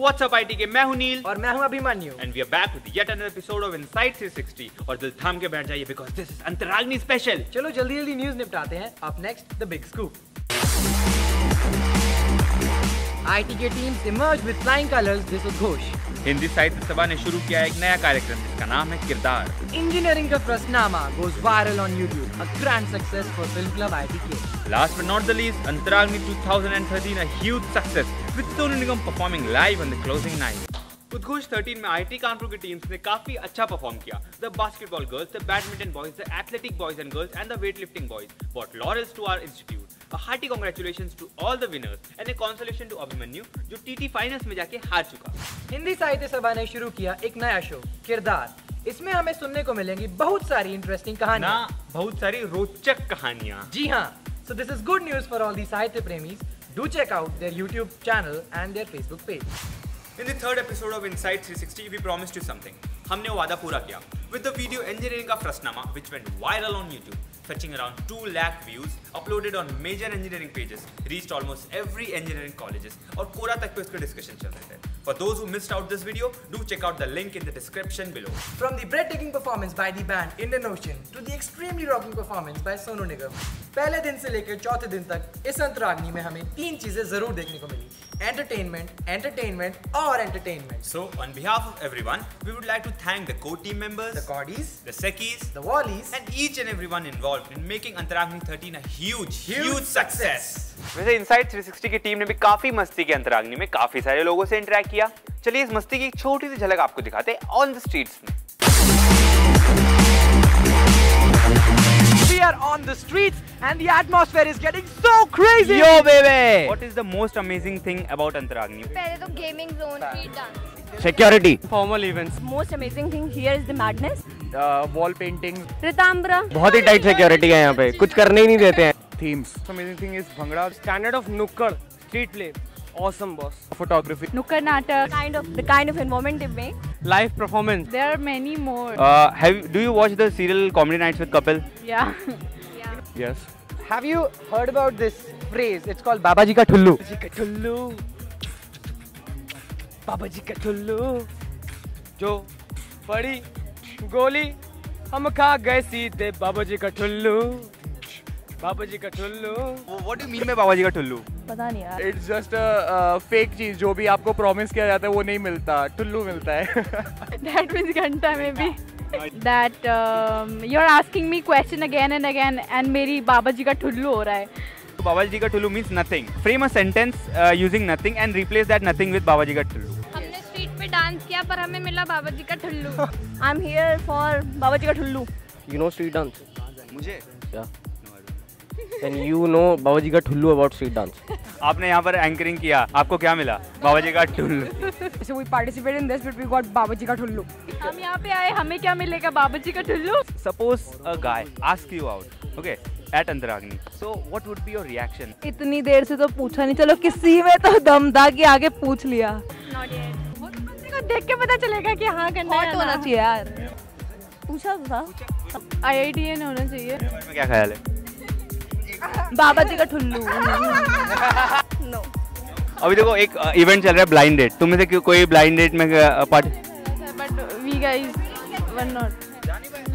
What's up ITK? मैं हूं नील और मैं हूं Abhimanyu and we are back with yet another episode of Inside 360 और दिल थाम के बैठ जाइए because this is Antaragni special. चलो जल्दी जल्दी न्यूज निपटाते हैं। Up next, the big scoop. ITK teams emerged with flying colors this उद्घोष। हिंदी साहित्य सभा ने शुरू किया एक नया कार्यक्रम जिसका नाम है किरदार। इंजीनियरिंग का प्रश्ननामा goes viral on YouTube, a grand success for Film Club ITK. Last but not the least, Antaragni 2013, a huge success with Sonu Nigam performing live on the closing night. उद्घोष 13 में IIT कानपुर की teams ने काफी अच्छा perform किया। The basketball girls, the badminton boys, the athletic boys and girls and the weightlifting boys brought laurels to our institute. A hearty congratulations to all the winners and a consolation to Abhimanyu जो TT finals में जाके हार चुका। हिंदी साहित्य सभा ने शुरू किया एक नया शो किरदार। इसमें हमें सुनने को मिलेंगी बहुत सारी इंटरेस्टिंग कहानियां, बहुत सारी रोचक कहानियां। जी हाँ, so this is good news for all the साहित्य प्रेमीज. Do check out their YouTube channel and their Facebook page. In the third episode of Inside 360, we promised you something. हमने वो वादा पूरा किया. With the video engineering का प्रश्ननामा, which went viral on YouTube, fetching around 2 lakh views, uploaded on major engineering pages, reached almost every engineering colleges, और कोरा तक पे उसके डिस्कशन चल रहे थे. For those who missed out this video, do check out the link in the description below. From the breathtaking performance by the band Indian Ocean to the extremely rocking performance by Sonu Nigam, पहले दिन से लेकर चौथे दिन तक इस अंतराग्नि में हमें 3 चीजें जरूर देखने को मिली: entertainment, entertainment और entertainment. So, on behalf of everyone, we would like to thank the core team members, The Coddies, the Sekis, the Wallies, and each and everyone involved in making Antaragni 13 a huge success. वैसे Inside 360 की team ने भी काफी मस्ती की अंतराग्नि में काफी सारे लोगों से इंटरेक्ट किया। चलिए इस मस्ती की एक छोटी सी झलक आपको दिखाते हैं ऑन द स्ट्रीट्स में। We are on the streets and the atmosphere is getting so crazy. Yo baby! What is the most amazing thing about Antaragni? पहले तो gaming zone, street dance, Security, formal events, most amazing thing here is the madness, wall painting, रितांबरा, बहुत ही tight security है यहाँ पे, कुछ करने ही नहीं देते हैं। themes. Amazing thing is Bhangra. Standard of Nukkad, street play, awesome boss. Photography, नुक्कड़ नाटक, the kind of environment they make. live performance. There are many more. do you watch the serial Comedy Nights with Kapil? Yeah. Yes. Have you heard about this phrase? It's called Baba Ji ka Thullu. Baba Ji ka Thullu. Baba Ji ka Thullu. जो पड़ी गोली हम खा गए सीधे बाबा जी का ठुल्लू. बाबा जी का ठुल्लू. What do you mean by बाबा जी का ठुल्लू? पता नहीं यार. It's just a fake चीज जो भी आपको प्रॉमिस किया जाता है वो नहीं मिलता, ठुल्लू मिलता है. That means घंटा maybe. That you're asking me question again and again and मेरी बाबा जी का ठुल्लू हो रहा है. बाबा जी का ठुल्लू means nothing. Frame a sentence using nothing and replace that nothing with बाबा जी का ठुल्लू. हमने स्ट्रीट पे डांस किया पर हमें मिला बाबा जी का ठुल्लू. I'm here for बाबा जी का ठुल्लू. You know street dance? मुझे? Yeah. Then you know बाबा जी का ठुल्लू about street dance. आपने यहाँ पर एंकरिंग किया, आपको क्या मिला? बाबा जी का ठुल्लू. So we participated in this but we got बाबा जी का ठुल्लू. हम यहाँ पे आए, हमें क्या मिलेगा? बाबा जी का ठुल्लू. Suppose a guy asks you out, okay, at Antaragni. So what would be your reaction? इतनी देर से तो पूछा नहीं, चलो किसी में तो दम था कि आगे पूछ लिया. Not yet. बंदे को देख के पता चलेगा कि हाँ करना है. हॉट होना चाहिए यार. पूछा तो था. IITN होना चाहिए. में क्या ख्याल है? बाबा जी का ठुल्लू. No. अभी देखो एक इवेंट चल रहा है ब्लाइंड डेट. तुम में से कोई ब्लाइंड डेट में part? But we guys were not.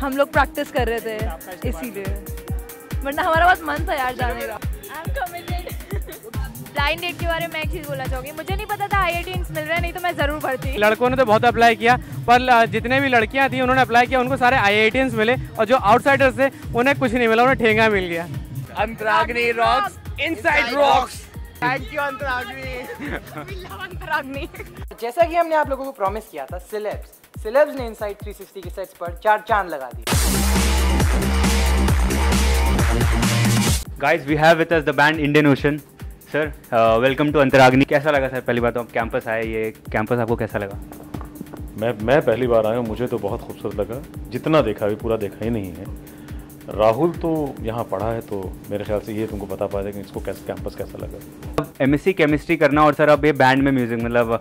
हम लोग प्रैक्टिस कर रहे थे इसीलिए, वरना हमारा बहुत मन था यार जाने का. I'm committed. ब्लाइंड डेट के बारे में मैं एक चीज बोलना चाहूंगी. मुझे नहीं पता था IITs मिल रहे हैं, नहीं तो मैं जरूर भरती. लड़कों ने तो बहुत अप्लाई किया पर जितने भी लड़कियां थी उन्होंने अप्लाई किया, उनको सारे IITs मिले और जो आउटसाइडर्स थे उन्हें कुछ नहीं मिला, उन्हें ठेंगा मिल गया. Antaragni rocks, inside rocks. Thank you Antaragni. जैसा कि हमने आप लोगों को प्रॉमिस किया था, सेलेब्स ने Inside 360 के सेट्स पर 4 चांद लगा दिए. Guys, we have with us the band Indian Ocean. Sir, welcome to Antaragni. कैसा लगा सर? पहली बात तो आप कैंपस आए, ये कैंपस आपको कैसा लगा? मैं पहली बार आया हूँ, मुझे तो बहुत खूबसूरत लगा. जितना देखा अभी पूरा देखा ही नहीं है. राहुल तो यहाँ पढ़ा है तो मेरे ख्याल से ये तुमको बता पाएगा कि इसको कैंपस कैसा लगा. MSc केमिस्ट्री करना और सर अब ये बैंड में म्यूजिक मतलब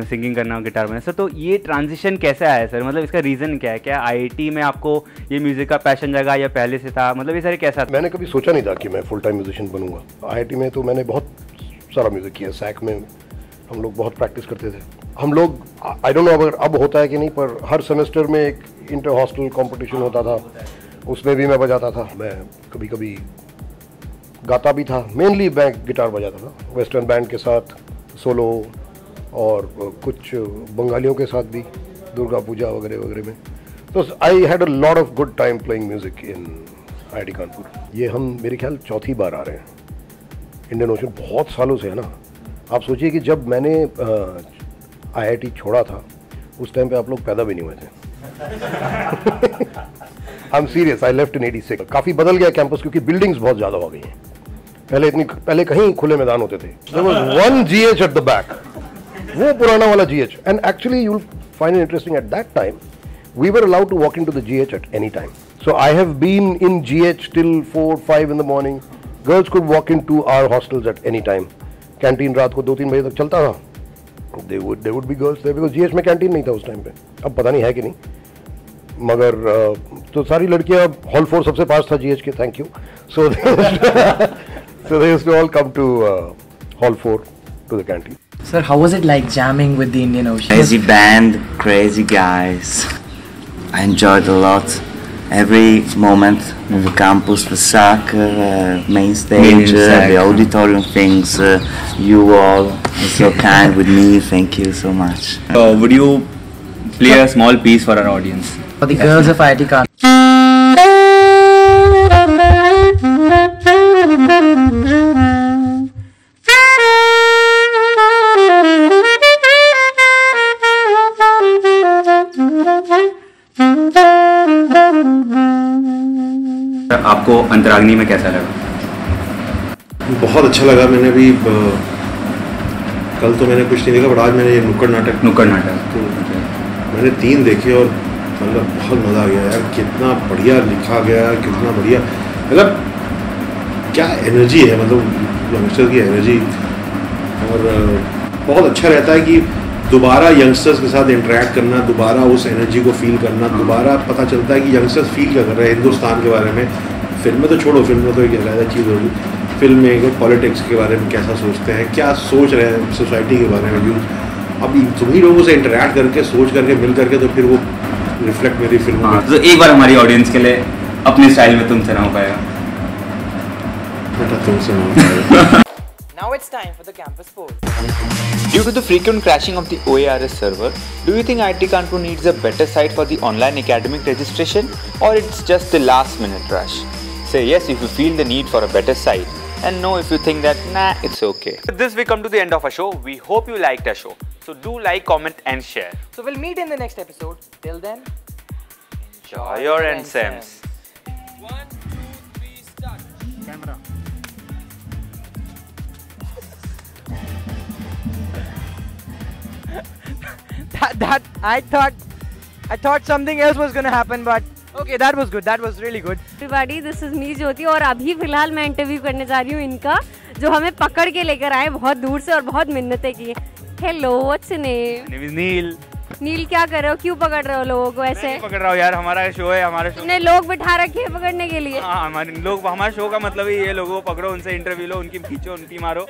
सिंगिंग करना, गिटार में. सर तो ये ट्रांजिशन कैसे आया सर? मतलब इसका रीज़न क्या है? क्या IIT में आपको ये म्यूजिक का पैशन जगा या पहले से था? मतलब ये सारे कैसा? मैंने कभी सोचा नहीं था कि मैं फुल टाइम म्यूजिशियन बनूंगा. IIT में तो मैंने बहुत सारा म्यूजिक किया. सैक में हम लोग बहुत प्रैक्टिस करते थे। हम लोग आई डोंट नो अगर अब होता है कि नहीं, पर हर सेमेस्टर में एक इंटर हॉस्टल कंपटीशन होता था, उसमें भी मैं बजाता था। मैं कभी कभी गाता भी था, मेनली मैं गिटार बजाता था, वेस्टर्न बैंड के साथ सोलो और कुछ बंगालियों के साथ भी दुर्गा पूजा वगैरह वगैरह में। तो I had a lot of good time playing music in IIT Kanpur. ये हम मेरे ख्याल चौथी बार आ रहे हैं। इंडियन ओशन बहुत सालों से है ना। आप सोचिए कि जब मैंने IIT छोड़ा था उस टाइम पे आप लोग पैदा भी नहीं हुए थे। I am serious, I left in 86। काफ़ी बदल गया कैंपस क्योंकि बिल्डिंग्स बहुत ज़्यादा हो गई हैं। पहले कहीं खुले मैदान होते थे। There was one GH at the back, वो पुराना वाला GH। And actually you'll find it interesting, at that time we were allowed to walk into the GH at any time. So I have been in GH till 4-5 in the morning. Girls could walk into our hostels at any time. Canteen रात को 2-3 बजे तक चलता था। There would be girls there because GH में canteen नहीं था उस टाइम पे। अब पता नहीं है कि नहीं, मगर तो सारी लड़कियां हॉल 4 सबसे पास था GH के। Thank you. So they used to all come to hall 4 to the canteen. Sir, how was it like jamming with the Indian Ocean? Crazy band, crazy guys. I enjoyed a lot. Every moment in the campus, the soccer, main stage, the auditorium things. You all are so kind with me. Thank you so much. Would you play a small piece for our audience? For the girls of IIT Kanpur. आपको अंतराग्नि में कैसा लगा? बहुत अच्छा लगा। मैंने भी कल तो मैंने कुछ नहीं देखा, बट आज मैंने ये नुक्कड़ नाटक तो मैंने 3 देखे और मतलब बहुत मज़ा आ गया यार। कितना बढ़िया लिखा गया, कितना बढ़िया, मतलब क्या एनर्जी है, मतलब यंगस्टर की एनर्जी। और बहुत अच्छा रहता है कि दोबारा यंगस्टर्स के साथ इंटरेक्ट करना, दोबारा उस एनर्जी को फील करना, दोबारा पता चलता है कि यंगस्टर्स फील क्या कर रहे हैं हिंदुस्तान के बारे में। फिल्म में तो छोड़ो, फिल्म में तो एक अलग चीज़ होगी। फिल्म में पॉलिटिक्स के बारे में कैसा सोचते हैं, क्या सोच रहे हैं सोसाइटी के बारे में यूथ। अब तुम्ही लोगों से इंटरेक्ट करके, सोच करके, मिल करके, तो फिर वो रिफ्लेक्ट मेरी फिल्म में। तो एक बार हमारी ऑडियंस के लिए अपने स्टाइल में तुमसे ना हो पाएगा? बेटा तुमसे ना हो पाएगा। Now it's time for the campus poll. Due to the frequent crashing of the OARS server, do you think IIT Kanpur needs a better site for the online academic registration, or it's just the last minute rush? Say yes if you feel the need for a better site, and no if you think that nah, it's okay. With this we come to the end of our show. We hope you liked our show. So do like, comment and share. So we'll meet in the next episode. Till then, Enjoy your NSEMs. 1, 2, 3, start. Camera. That I thought something else was gonna happen, but okay, that was good. That was really good. Everybody, this is me ज्योति और अभी फिलहाल मैं interview करने जा रही हूँ इनका, जो हमें पकड़ के लेकर आए बहुत दूर से और बहुत मिन्नतें की। Hello, what's your name? Name is Neel. Neel, क्या कर रहे हो? क्यों पकड़ रहे हो लोगों को ऐसे? मैं पकड़ रहा हूँ यार, हमारा शो है, हमारा शो। तुमने लोग बिठा रखे हैं पकड़ने के लिए? हाँ, हमारे शो का मतलब ही ये, लोगों को पकड़ो, उनसे इंटरव्यू लो, उनकी खींचो, उनकी मारो।